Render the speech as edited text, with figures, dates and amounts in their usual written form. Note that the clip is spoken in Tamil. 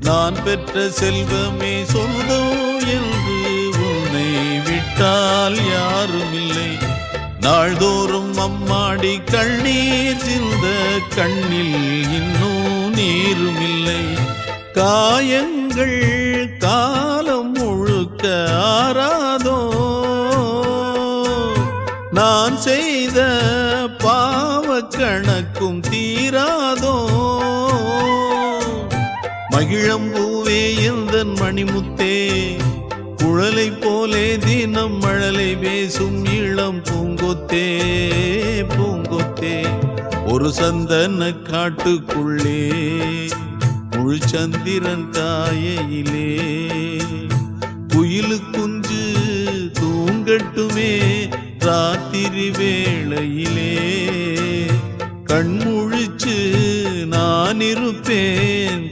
நான் பெற்ற செல்வமே சொந்தம் என்று உன்னை விட்டால் யாரும் இல்லை. நாள்தோறும் அம்மாடி கண்ணீர் சிந்த கண்ணில் இன்னும் நீரும் இல்லை. காயங்கள் காலம் முழுக்க ஆறாதோ, நான் செய்த பாவ கணக்கும் தீராதோ. மகிழம்பூவே எந்தன் மணிமுத்தே, குழலை போலே தினம் மழலை பேசும் இளம் பூங்கொத்தே பூங்கொத்தே. ஒரு சந்தன காட்டுக்குள்ளே முழு சந்திரன் காயையிலே குயிலு குஞ்சு தூங்கட்டுமே ராத்திரி வேளையிலே. கண்முழிச்சு நான் இருப்பேன்